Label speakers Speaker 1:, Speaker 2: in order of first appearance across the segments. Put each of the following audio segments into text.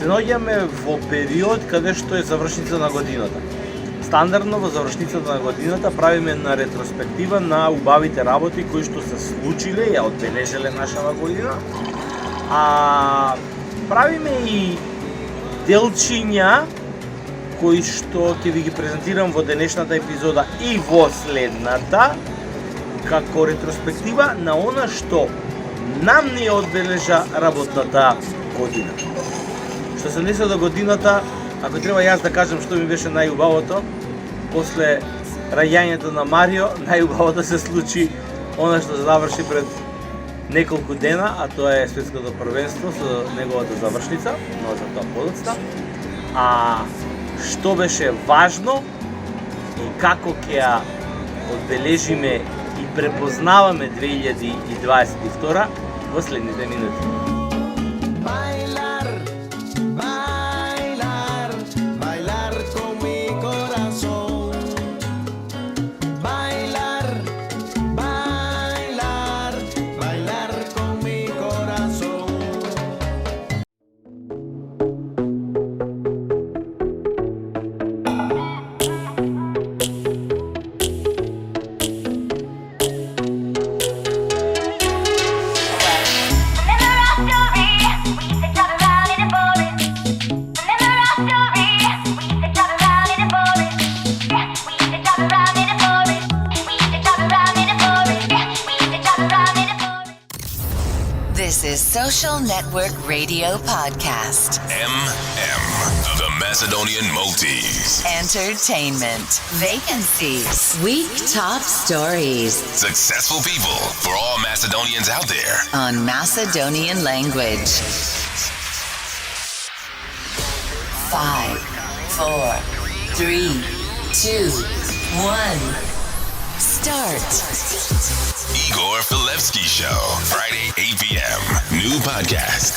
Speaker 1: Се наоѓаме во период каде што е завршница на годината. Стандардно во завршницата на годината правиме една ретроспектива на убавите работи кои што се случиле, ја одбележеле нашава година. А правиме и делчиња кои што ќе ви ги презентирам во денешната епизода и во следната, како ретроспектива на она што нам не одбележа работната година. Што се однесе до годината, ако треба јас да кажам што ми беше најубавото, после раѓањето на Марио, најубавото се случи она што заврши пред неколку дена, а тоа е светското првенство со неговата завршница, но за тоа подоцна. А што беше важно и како ќе ја одбележиме и препознаваме 2022 во следните минути.
Speaker 2: This is Social Network Radio Podcast.
Speaker 3: MM, the Macedonian Multis.
Speaker 2: Entertainment. Vacancies. Week top stories.
Speaker 3: Successful people for all Macedonians out there.
Speaker 2: On Macedonian language. 5, 4, 3, 2, 1. Start.
Speaker 3: Igor Filevsky Show, Friday 8 p.m. New podcast.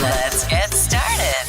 Speaker 2: Let's get started.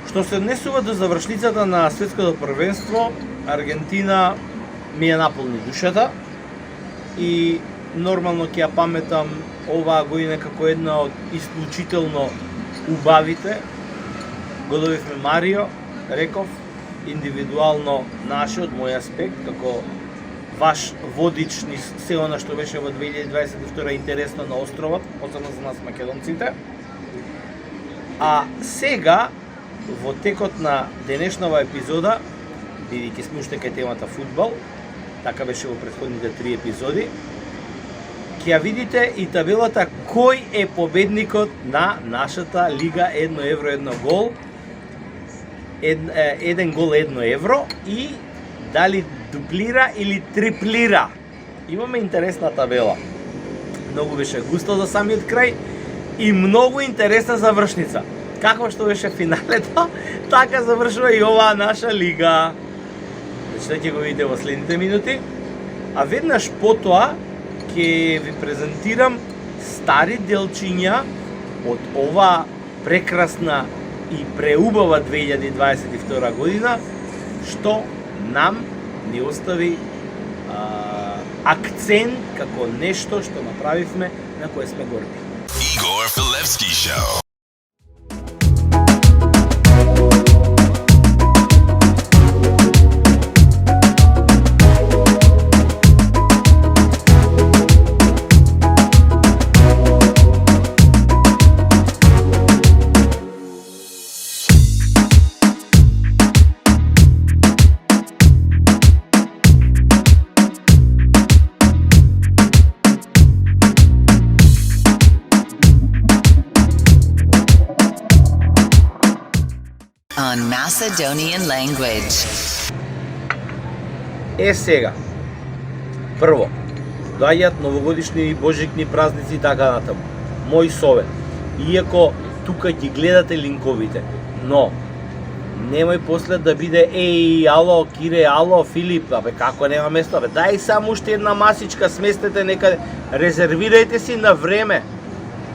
Speaker 1: Што се однесува до завршницата на светското првенство, Аргентина ми ја наполни душата и нормално ќе ја паметам оваа година како една од исклучително убавите. Го добивме Марио, реков, индивидуално наше од мој аспект, како ваш водич низ се она што беше во 2022 интересно на островот, посебно за нас македонците. А сега, во текот на денешнава епизода, бидејќи сме уште кај темата фудбал, така беше во претходните 3 епизоди, ќе ја видите и табелата кој е победникот на нашата лига 1 евро 1 гол, 1 гол 1 евро и дали дуплира или триплира. Имаме интересна табела. Многу беше густо за самиот крај и многу интересна завршница. Како што беше финалето, така завршува и оваа наша лига. Значи ќе го видите во следните минути. А веднаш потоа ќе ви презентирам стари делчиња од оваа прекрасна и преубава 2022 година, што нам ни остави акцент како нешто што направивме на кое сме горди.
Speaker 3: Igor Filevsky Show.
Speaker 2: Macedonian language.
Speaker 1: Сега, прво, доаѓаат новогодишни и божикни празници и така натаму. Мој совет, иако тука ги гледате линковите, но немој после да биде ало, Кире, ало, Филип, абе како нема место, абе дај само уште една масичка, сместете некаде, резервирајте си на време.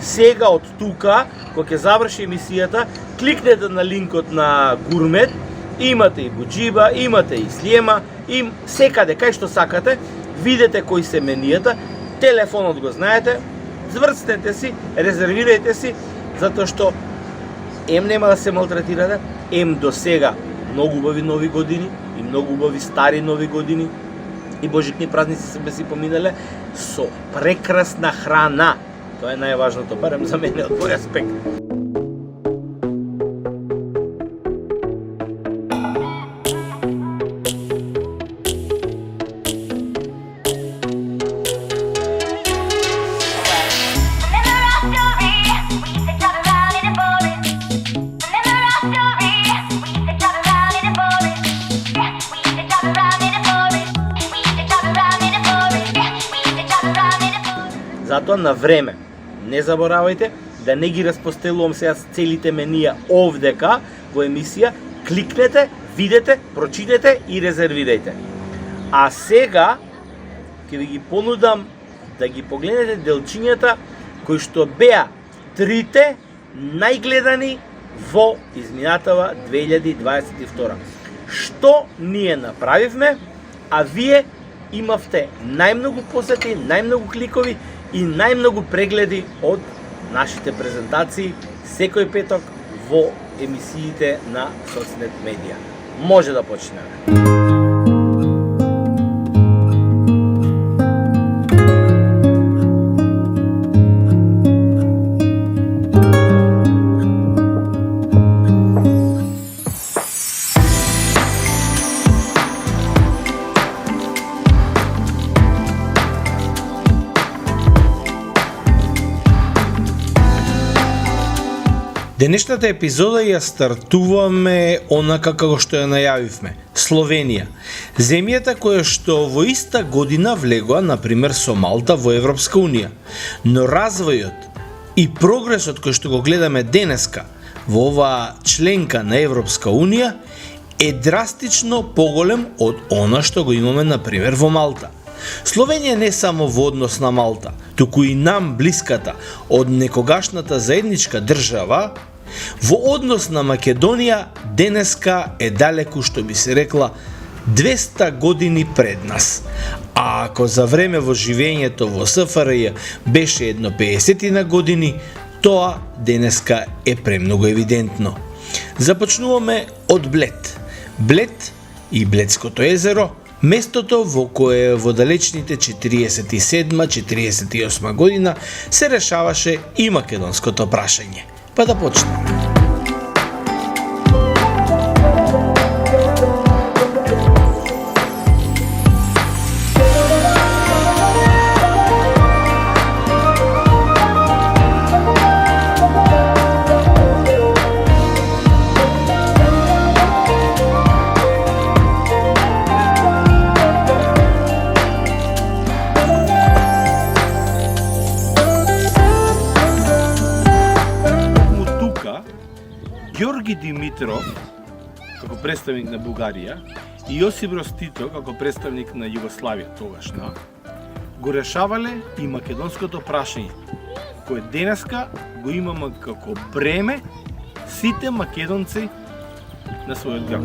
Speaker 1: Сега од тука, кога ќе заврши емисијата, кликнете на линкот на Гурмет, имате и буџиба, имате и слиема, секаде кај што сакате, видете кои се менијата, телефонот го знаете, зврцнете си, резервирајте си, затоа што нема да се малтретирате, до сега многу убави нови години и многу убави стари нови години и божикни празници се си поминале со прекрасна храна. Тоа е најважното, барем за мене од мој аспект. Затоа на време, не заборавајте да не ги распостелувам сега целите менија овдека во емисија, кликнете, видете, прочитете и резервирајте. А сега ќе ви ги понудам да ги погледнете делчињата кои што беа трите најгледани во изминатава 2022. Што ние направивме, а вие имавте најмногу посети, најмногу кликови и најмногу прегледи од нашите презентации секој петок во емисиите на Соцнет Медија. Може да почнеме. Денешната епизода ја стартуваме онака како што ја најавивме. Словенија. Земјата која што во иста година влегоа, например, со Малта во Европска Унија. Но развојот и прогресот кој што го гледаме денеска во оваа членка на Европска Унија е драстично поголем од она што го имаме, например, во Малта. Словенија не само во однос на Малта, туку и нам блиската од некогашната заедничка држава, во однос на Македонија денеска е далеку, што би се рекла, 200 години пред нас. А ако за време во живењето во СФРЈ беше едно 50 на години, тоа денеска е премногу евидентно. Започнуваме од Блед. Блед и Бледското езеро, местото во кое во далечните 47-48 година се решаваше и македонското прашање. Па да почнеме. Георги Димитров како представник на Бугарија и Јосип Броз Тито како представник на Југославија тогашна го решавале и македонското прашање, кое денеска го имаме како бреме сите македонци на својот град.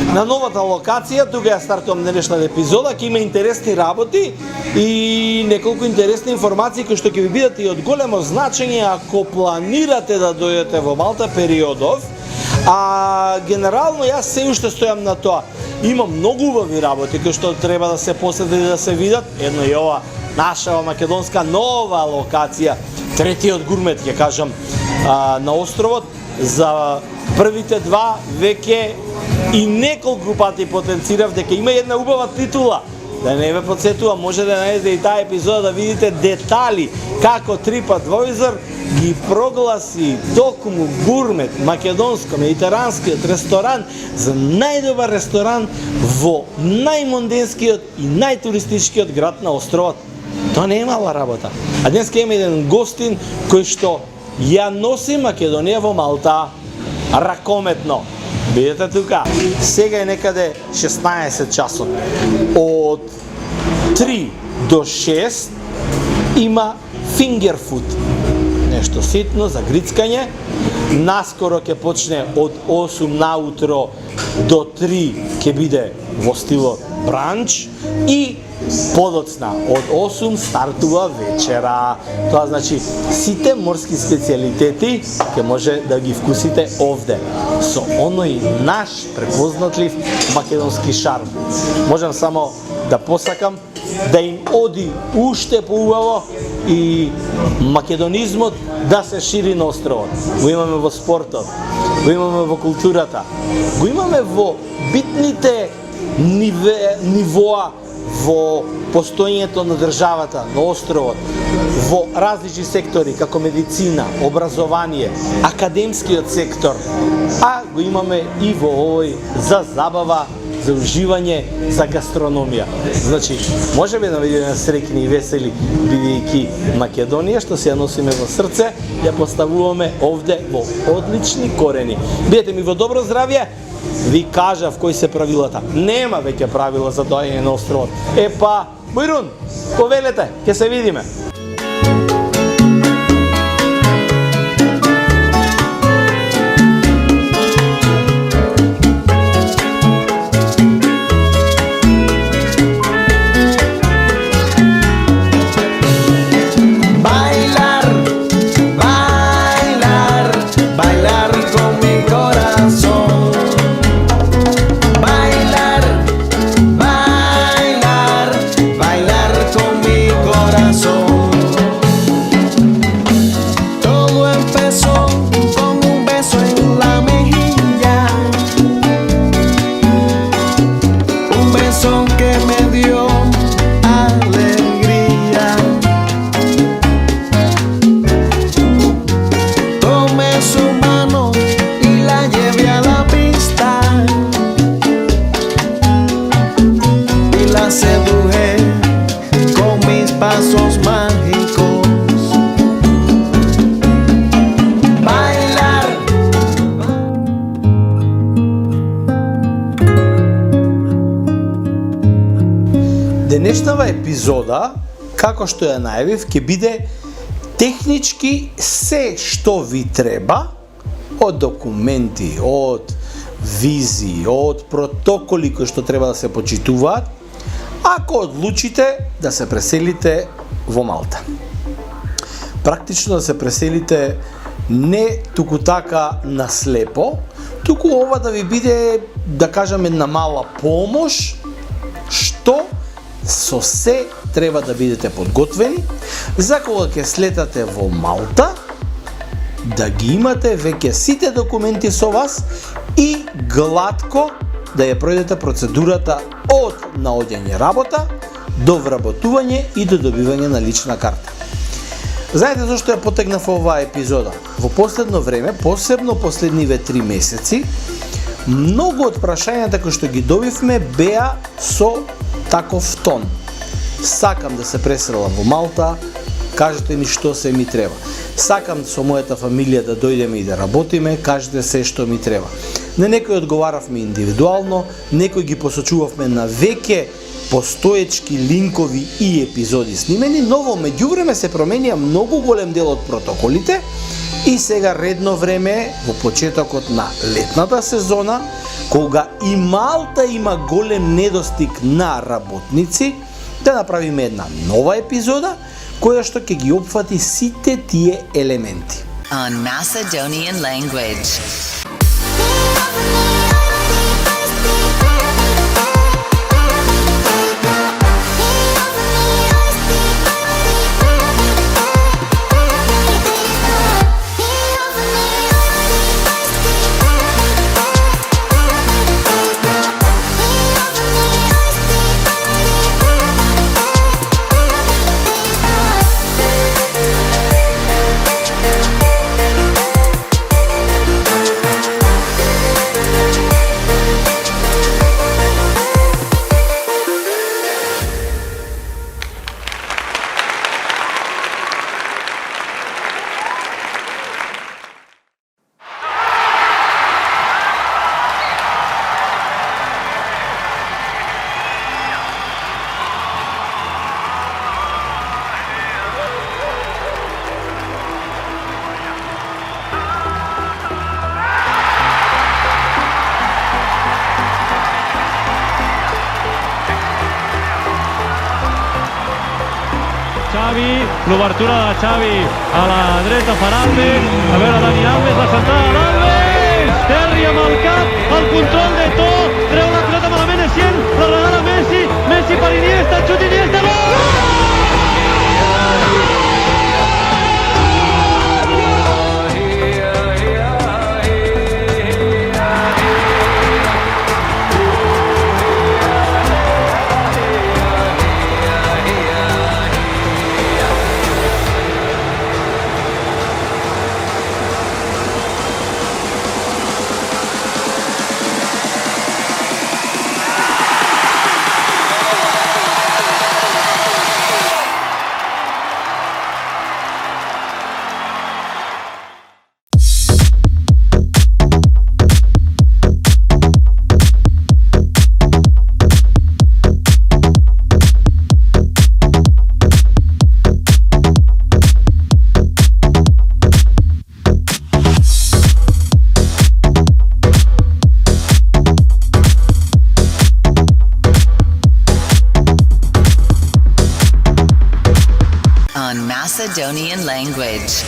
Speaker 1: На новата локација, тука ја стартувам денешната епизода, ќе има интересни работи и неколку интересни информации кои што ќе ви бидат и од големо значење ако планирате да дојдете во Малта периодов. А генерално јас се уште стојам на тоа. Има многу убави работи кои што треба да се посетат и да се видат. Едно е ова наша македонска нова локација, третиот Гурмет, ќе кажам, на островот. За првите два веќе и неколку пати потенцирав дека има една убава титула да не ве подсетува, може да најдете и таа епизода да видите детали како TripAdvisor ги прогласи токму гурмет, македонско-медитеранскиот ресторан за најдобар ресторан во најмонденскиот и најтуристичкиот град на островот. Тоа не е мала работа. А днес има еден гостин кој што ја носи Македонија во Малта ракометно. Бидете тука. Сега е некаде 16 часот. Од 3 до 6 има finger food. Нешто ситно за грицкање. Наскоро ќе почне од 8 наутро до 3 ќе биде во стилот бранч и подоцна од 8 стартува вечера. Тоа значи сите морски специјалитети ќе може да ги вкусите овде со оној наш препознатлив македонски шарм. Можам само да посакам да им оди уште поубаво и македонизмот да се шири на островот. Го имаме во спортот, го имаме во културата, го имаме во битните нивоа во постоењето на државата на островот, во различни сектори како медицина, образование, академскиот сектор, а го имаме и во овој за забава, за уживање, за гастрономија. Значи, можеме да бидеме среќни и весели бидејќи Македонија, што се ја носиме во срце, ја поставуваме овде во одлични корени. Бидете ми во добро здравје. Ви кажав кои се правилата. Нема веќе правила за доаѓање на островот. Епа, Бојрун, повелете, ќе се видиме. Денешнава епизода, како што ја најавив, ќе биде технички се што ви треба, од документи, од визи, од протоколи кои што треба да се почитуваат, ако одлучите да се преселите во Малта. Практично да се преселите не туку така наслепо, туку ова да ви биде, да кажам, една мала помош, што со се треба да бидете подготвени, за кога ќе слетате во Малта, да ги имате веќе сите документи со вас и глатко да ја пројдете процедурата од наоѓање работа до вработување и до добивање на лична карта. Знаете зашто ја потегнав оваа епизода? Во последно време, посебно последниве 3 месеци, многу од прашањата кои што ги добивме беа со таков тон. Сакам да се преселам во Малта, кажете ми што се ми треба. Сакам со мојата фамилија да дојдеме и да работиме, кажете се што ми треба. На некои одговаравме индивидуално, некои ги посочувавме на веќе постоечки линкови и епизоди снимени, но во меѓувреме се променија многу голем дел од протоколите и сега редно време во почетокот на летната сезона, кога и Малта има голем недостиг на работници, да направиме една нова епизода која што ќе ги опфати сите тие елементи.
Speaker 2: On Macedonian language.
Speaker 4: l'obertura de Xavi a la dreta per Alves, a veure Dani Alves, la centrada d'Alves, Terri amb el cap, el control de To, treu la pilota malament Essien, la regala Messi, Messi per Iniesta, xut Iniesta, gol!
Speaker 2: On Macedonian language.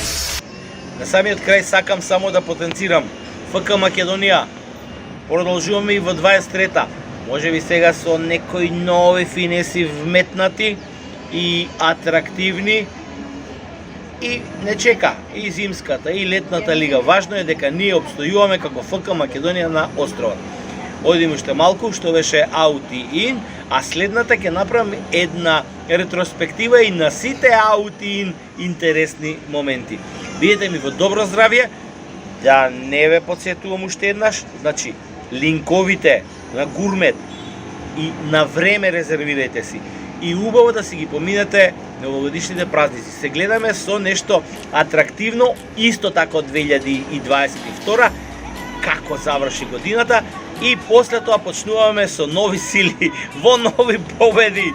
Speaker 1: На самиот крај сакам само да потенцирам ФК Македонија. Продолжуваме и во 23-та. Може би сега со некои нови финеси вметнати и атрактивни. И не чека и зимската и летната лига. Важно е дека ние обстојуваме како ФК Македонија на островот. Одиме уште малку што беше аут и ин, а следната ќе направам една ретроспектива и на сите аут и ин интересни моменти. Бидете ми во добро здравје, да не ве подсетувам уште еднаш, значи линковите на Гурмет и на време резервирајте си. И убаво да си ги поминете новогодишните празници. Се гледаме со нешто атрактивно, исто така од 2022, како заврши годината, и после тоа почнуваме со нови сили, во нови победи.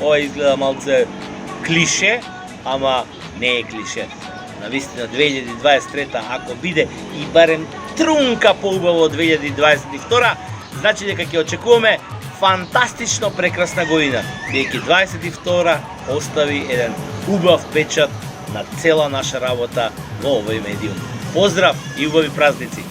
Speaker 1: Ова изгледа малце клише, ама не е клише. Навистина 2023, ако биде и барем трунка поубаво од 2022, значи дека ќе очекуваме фантастично прекрасна година. Бидејќи 22 остави еден убав печат на цела наша работа во овој медиум. Поздрав и убави празници!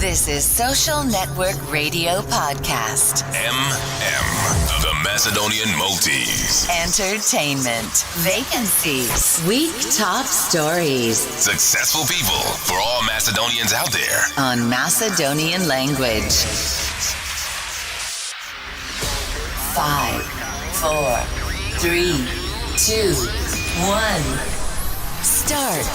Speaker 2: This is Social Network Radio Podcast.
Speaker 3: The Macedonian Maltese.
Speaker 2: Entertainment. Vacancies. Week top stories.
Speaker 3: Successful people for all Macedonians out there.
Speaker 2: On Macedonian language. 5, 4, 3, 2, 1. Start.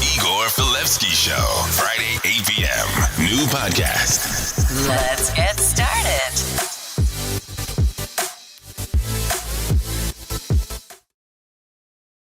Speaker 3: Igor Filevsky Show. Friday, 8 p.m. New podcast.
Speaker 2: Let's get started.